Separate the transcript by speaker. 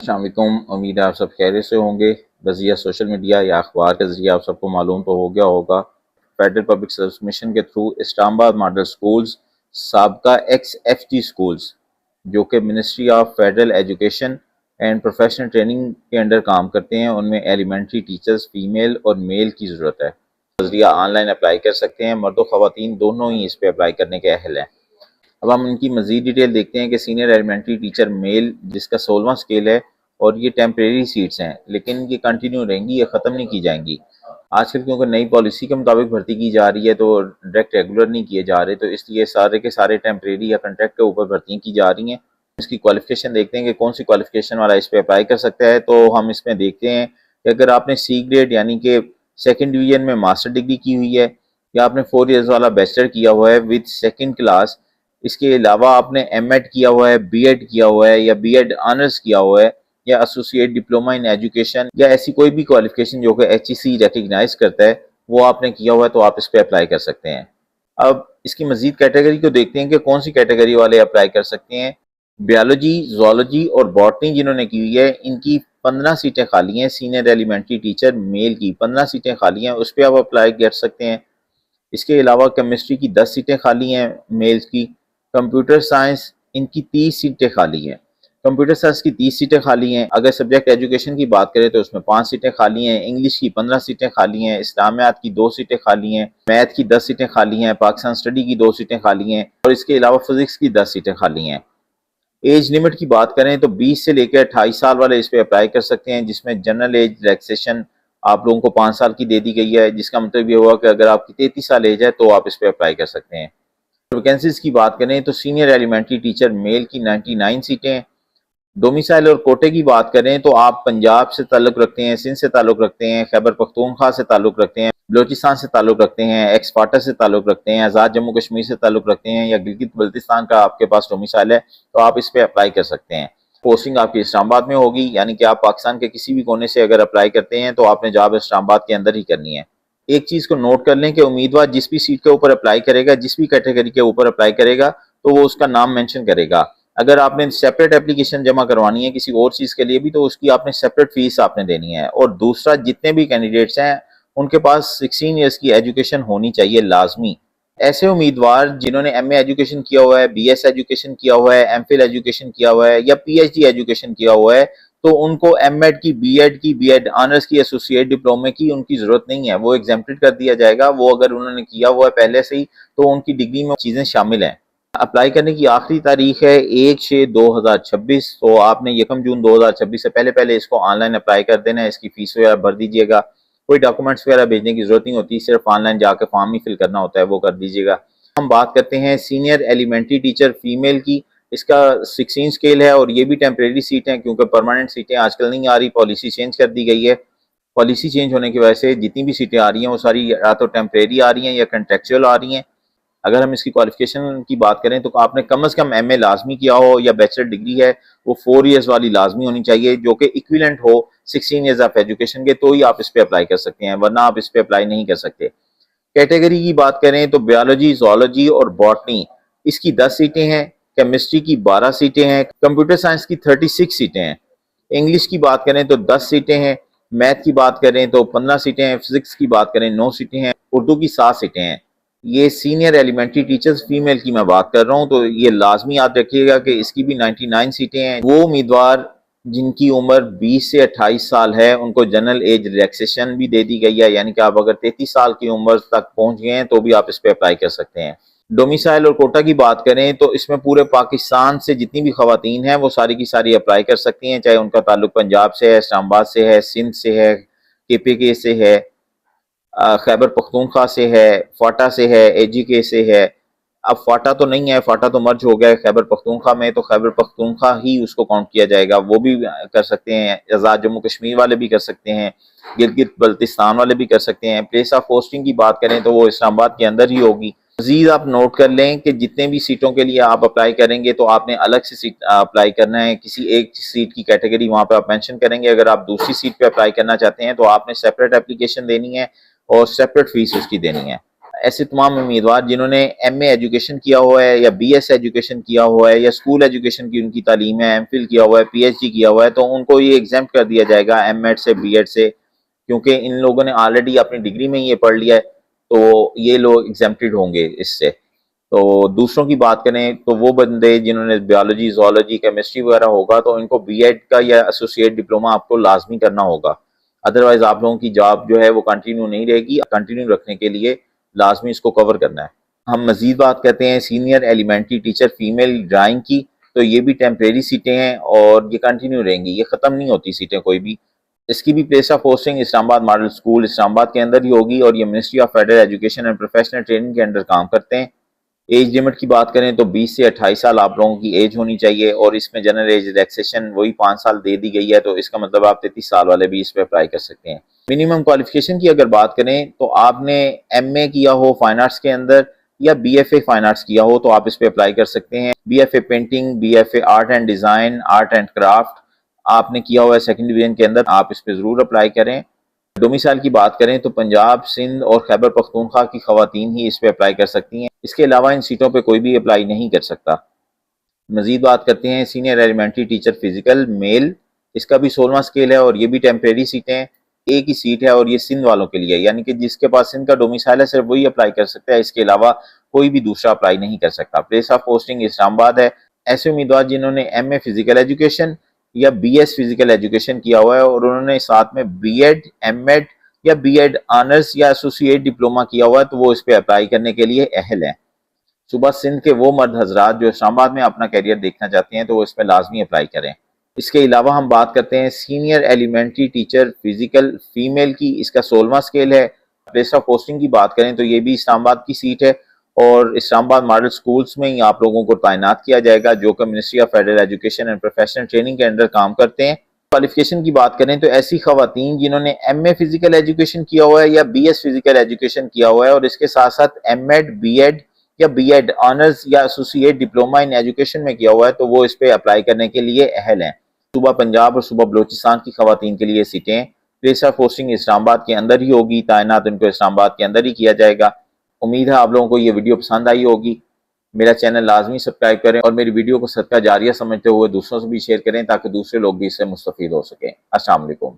Speaker 1: अस्सलामुअलैकुम। उम्मीद है आप सब खैरियत से होंगे। वज़िया सोशल मीडिया या अखबार के ज़रिए आप सबको मालूम तो हो गया होगा, फेडरल पब्लिक सर्विस कमीशन के थ्रू इस्लामाबाद मॉडल स्कूल्स साबका XFT स्कूल्स जो कि ministry of federal education and professional training के अंडर काम करते हैं, उनमें एलिमेंट्री टीचर्स फीमेल और मेल की ज़रूरत है। वज़िया ऑनलाइन अप्लाई कर सकते हैं, मर्द व ख़वातीन दोनों ही इस पर अप्लाई करने के अहल हैं। अब हम इनकी मज़ीद डिटेल देखते हैं कि सीनियर एलिमेंट्री टीचर मेल जिसका 16वां स्केल है और ये टेम्परेरी सीट्स हैं, लेकिन ये कंटिन्यू रहेंगी, ये ख़त्म नहीं की जाएंगी। आजकल क्योंकि नई पॉलिसी के मुताबिक भर्ती की जा रही है तो डायरेक्ट रेगुलर नहीं किए जा रहे, तो इसलिए सारे के सारे टेम्परेरी या कंट्रैक्ट के ऊपर भर्तियाँ की जा रही हैं। इसकी क्वालिफिकेशन देखते हैं कि कौन सी क्वालिफिकेशन वाला इस पर अप्लाई कर सकता है। तो हम इसमें देखते हैं कि अगर आपने C ग्रेड यानी कि सेकेंड डिवीजन में मास्टर डिग्री की हुई है, या आपने 4 ईयर्स वाला बैचलर किया हुआ है विद सेकेंड क्लास, इसके अलावा आपने M.Ed किया हुआ है, B.Ed किया हुआ है या B.Ed ऑनर्स किया हुआ है, या एसोसिएट डिप्लोमा इन एजुकेशन या ऐसी कोई भी क्वालिफिकेशन जो कि HEC रिकग्नाइज करता है, वो आपने किया हुआ है, तो आप इस पर अप्लाई कर सकते हैं। अब इसकी मजीद कैटेगरी को देखते हैं कि कौन सी कैटेगरी वाले अप्लाई कर सकते हैं। बायोलॉजी, जोलॉजी और बॉटनी जिन्होंने की हुई है, इनकी 15 सीटें खाली हैं। सीनियर एलिमेंट्री टीचर मेल की 15 सीटें खाली हैं, उस पर आप अप्लाई कर सकते हैं। इसके अलावा केमिस्ट्री की 10 सीटें खाली हैं मेल्स की। कंप्यूटर साइंस, इनकी 30 सीटें खाली हैं। कंप्यूटर साइंस की 30 सीटें खाली हैं। अगर सब्जेक्ट एजुकेशन की बात करें तो उसमें 5 सीटें खाली हैं। इंग्लिश की 15 सीटें खाली हैं। इस्लामियात की 2 सीटें खाली हैं। मैथ की 10 सीटें खाली हैं। पाकिस्तान स्टडी की 2 सीटें खाली हैं और इसके अलावा फिजिक्स की 10 सीटें खाली हैं। एज लिमिट की बात करें तो 20 से लेकर 28 साल वाले इस पर अप्लाई कर सकते हैं, जिसमें जनरल एज रिलैक्सेशन आप लोगों को 5 साल की दे दी गई है, जिसका मतलब ये हुआ कि अगर आपकी 33 साल एज है तो आप इस पर अप्लाई कर सकते हैं। वैकेंसीज की बात करें तो सीनियर एलिमेंट्री टीचर मेल की 99 सीटें। डोमिसाइल और कोटे की बात करें तो आप पंजाब से ताल्लुक़ रखते हैं, सिंध से ताल्लुक़ रखते हैं, खैबर पख्तूनख्वा से ताल्लुक़ रखते हैं, बलोचिस्तान से ताल्लुक़ रखते हैं, एक्सपार्टा से ताल्लुक़ रखते हैं, आज़ाद जम्मू कश्मीर से ताल्लुक़ रखते हैं, या गिलगित बल्तिस्तान का आपके पास डोमिसाइल है, तो आप इस पर अप्लाई कर सकते हैं। पोस्टिंग आपकी इस्लामाबाद में होगी, यानी कि आप पाकिस्तान के किसी भी कोने से अगर अप्लाई करते हैं तो आपने जॉब इस्लामाबाद के अंदर ही करनी है। एक चीज़ को नोट कर लें कि उम्मीदवार जिस भी सीट के ऊपर अप्लाई करेगा, जिस भी कैटेगरी के ऊपर अप्लाई करेगा, तो वो उसका नाम मेंशन करेगा। अगर आपने सेपरेट एप्लीकेशन जमा करवानी है किसी और चीज़ के लिए भी, तो उसकी आपने सेपरेट फीस आपने देनी है। और दूसरा, जितने भी कैंडिडेट्स हैं उनके पास 16 ईयर्स की एजुकेशन होनी चाहिए लाजमी। ऐसे उम्मीदवार जिन्होंने MA एजुकेशन किया हुआ है, BS एजुकेशन किया हुआ है, MPhil एजुकेशन किया हुआ है या PhD एजुकेशन किया हुआ है, तो उनको M.Ed की, B.Ed ऑनर्स की, एसोसिएट डिप्लोमे की उनकी जरूरत नहीं है, वो एग्जेम्प्टेड कर दिया जाएगा। वो अगर उन्होंने किया हुआ है पहले से ही, तो उनकी डिग्री में चीज़ें शामिल हैं। अप्लाई करने की आखिरी तारीख है 1/6/2026, तो आपने 1 जून 2026 से पहले पहले इसको ऑनलाइन अप्लाई कर देना है। इसकी फीस वगैरह भर दीजिएगा, कोई डॉक्यूमेंट्स वगैरह भेजने की जरूरत नहीं होती, सिर्फ ऑनलाइन जाकर फॉर्म ही फिल करना होता है, वो कर दीजिएगा। हम बात करते हैं सीनियर एलिमेंट्री टीचर फीमेल की। इसका 16 स्केल है और ये भी टेम्परेरी सीट है, क्योंकि परमानेंट सीटें आजकल नहीं आ रही, पॉलिसी चेंज कर दी गई है। पॉलिसी चेंज होने की वजह से जितनी भी सीटें आ रही हैं वो सारी या तो टेम्परेरी आ रही हैं या कंट्रेक्चुअल आ रही हैं। अगर हम इसकी क्वालिफिकेशन की बात करें तो आपने कम से कम MA लाजमी किया हो, या बैचलर डिग्री है वो 4 ईयर्स वाली लाजमी होनी चाहिए, जो कि इक्विवेलेंट हो 16 ईयर्स ऑफ एजुकेशन के, तो ही आप इस पे अप्लाई कर सकते हैं, वरना आप इस पे अप्लाई नहीं कर सकते। कैटेगरी की बात करें तो बायोलॉजी, जोलॉजी और बॉटनी, इसकी 10 सीटें हैं। केमिस्ट्री की 12 सीटें हैं। कंप्यूटर साइंस की 36 सीटें हैं। इंग्लिश की बात करें तो 10 सीटें हैं। मैथ की बात करें तो 15 सीटें हैं। फिजिक्स की बात करें 9 सीटें हैं। उर्दू की 7 सीटें हैं। ये सीनियर एलिमेंट्री टीचर्स फीमेल की मैं बात कर रहा हूँ, तो ये लाजमी याद रखिएगा कि इसकी भी 99 सीटें हैं। वो उम्मीदवार जिनकी उम्र 20 से 28 साल है, उनको जनरल एज रिलैक्सेशन भी दे दी गई है, यानी कि आप अगर 33 साल की उम्र तक पहुंच गए हैं तो भी आप इस पर अप्लाई कर सकते हैं। डोमिसाइल और कोटा की बात करें तो इसमें पूरे पाकिस्तान से जितनी भी खवातीन हैं वो सारी की सारी अप्लाई कर सकती हैं, चाहे उनका ताल्लुक पंजाब से है, इस्लामाबाद से है, सिंध से है, KPK से है, खैबर पख्तूनख्वा से है, फाटा से है, AGK से है। अब फाटा तो नहीं है, फाटा तो मर्ज हो गया है खैबर पख्तूनख्वा में, तो खैबर पख्तूनख्वा ही उसको काउंट किया जाएगा, वो भी कर सकते हैं। आज़ाद जम्मू कश्मीर वाले भी कर सकते हैं, गिलगित बल्तिस्तान वाले भी कर सकते हैं। प्लेस ऑफ पोस्टिंग की बात करें तो वो इस्लामाबाद के अंदर ही होगी। मजीद आप नोट कर लें कि जितने भी सीटों के लिए आप अप्लाई करेंगे तो आपने अलग से सीट अप्लाई करना है। किसी एक सीट की कैटेगरी वहाँ पे आप मेंशन करेंगे। अगर आप दूसरी सीट पे अप्लाई करना चाहते हैं तो आपने सेपरेट एप्लीकेशन देनी है और सेपरेट फीस उसकी देनी है। ऐसे तमाम उम्मीदवार जिन्होंने एमए एजुकेशन किया हुआ है या बीएस एजुकेशन किया हुआ है या स्कूल एजुकेशन की उनकी तालीम है, एमफिल किया हुआ है, पीएचडी किया हुआ है, तो उनको ये एग्जाम्प्ट कर दिया जाएगा एमएड से, बीएड से, क्योंकि इन लोगों ने ऑलरेडी अपनी डिग्री में ये पढ़ लिया है, तो ये लोग एग्जेम्प्टेड होंगे इससे। तो दूसरों की बात करें तो वो बंदे जिन्होंने बायोलॉजी, जोलॉजी, केमिस्ट्री वगैरह होगा तो इनको बीएड का या एसोसिएट डिप्लोमा आपको लाजमी करना होगा, अदरवाइज आप लोगों की जॉब जो है वो कंटिन्यू नहीं रहेगी। कंटिन्यू रखने के लिए लाजमी इसको कवर करना है। हम मजीद बात करते हैं senior elementary teacher female drawing की, तो ये भी टेम्परेरी सीटें हैं और ये कंटिन्यू रहेंगी, ये ख़त्म नहीं होती सीटें कोई भी। इसकी भी place of posting Islamabad model school Islamabad के अंदर ही होगी और ये ministry of federal education and professional training के अंडर काम करते हैं। एज लिमिट की बात करें तो 20 से 28 साल आप लोगों की एज होनी चाहिए और इसमें जनरल एज रिलैक्सेशन वही 5 साल दे दी गई है, तो इसका मतलब आप 33 साल वाले भी इस पर अप्लाई कर सकते हैं। मिनिमम क्वालिफिकेशन की अगर बात करें तो आपने एमए किया हो फाइन आर्ट्स के अंदर या बीएफए फाइन आर्ट्स किया हो तो आप इस पे अप्लाई कर सकते हैं। BFA painting, BFA art and design, art and craft आपने किया हुआ है सेकंड डिवीजन के अंदर, आप इस पे जरूर अप्लाई करें। डोमिसाइल की बात करें तो पंजाब, सिंध और खैबर पख्तूनख्वा की खवातीन ही इस पे अप्लाई कर सकती हैं, इसके अलावा इन सीटों पे कोई भी अप्लाई नहीं कर सकता। मजीद बात करते हैं senior elementary teacher physical male, इसका भी 16वां स्केल है और ये भी टेम्परेरी सीटें हैं। एक ही सीट है और ये सिंध वालों के लिए, यानी कि जिसके पास सिंध का डोमिसाइल है सिर्फ वही अप्लाई कर सकता है, इसके अलावा कोई भी दूसरा अप्लाई नहीं कर सकता। प्लेस ऑफ पोस्टिंग इस्लामाबाद है। ऐसे उम्मीदवार जिन्होंने एमए फिजिकल एजुकेशन या बीएस फिजिकल एजुकेशन किया हुआ है और उन्होंने साथ में बीएड, एमएड या बीएड ऑनर्स या एसोसिएट डिप्लोमा किया हुआ है तो वो इस पे अप्लाई करने के लिए अहल है। सुबह सिंध के वो मर्द हजरात जो इस्लामाबाद में अपना कैरियर देखना चाहते हैं तो वो इस पर लाजमी अप्लाई करें। इसके अलावा हम बात करते हैं senior elementary teacher physical female की, इसका 16वां स्केल है। प्लेस ऑफ पोस्टिंग की बात करें तो ये भी इस्लामाबाद की सीट है और इस्लामाबाद मॉडल स्कूल्स में ही आप लोगों को तैनात किया जाएगा जो कि ministry of federal education and professional training के अंडर काम करते हैं। क्वालिफिकेशन की बात करें तो ऐसी खवातीन जिन्होंने एमए फिजिकल एजुकेशन किया हुआ है या बीएस फिजिकल एजुकेशन किया हुआ है और इसके साथ साथ एमएड, बीएड या बीएड ऑनर्स या एसोसिएट डिप्लोमा इन एजुकेशन में किया हुआ है तो वो इस पे अप्लाई करने के लिए अहल हैं। सुबह पंजाब और सुबह बलोचिस्तान की खवातीन के लिए सीटें प्लेस ऑफ पोस्टिंग इस्लामाबाद के अंदर ही होगी, तैनात उनको इस्लामाबाद के अंदर ही किया जाएगा। उम्मीद है आप लोगों को ये वीडियो पसंद आई होगी। मेरा चैनल लाजमी सब्सक्राइब करें और मेरी वीडियो को सदका जारिया समझते हुए दूसरों से भी शेयर करें ताकि दूसरे लोग भी इससे मुस्तफीद हो सकें। अस्सलाम वालेकुम।